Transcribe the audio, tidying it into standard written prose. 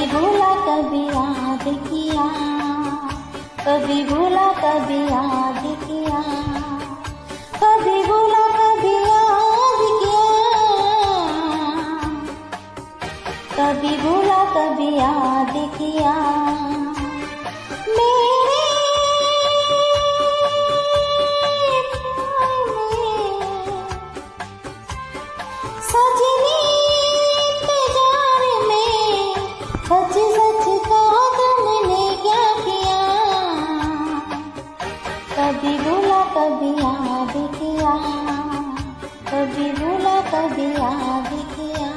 भूला कभी याद किया, कभी भूला कभी याद किया, कभी भूला कभी याद किया, कभी भूला कभी याद किया। मेरे सजनी इंतजार में सच सच कहा तुमने क्या किया, कभी भूला कभी याद किया, कभी भूला कभी याद किया।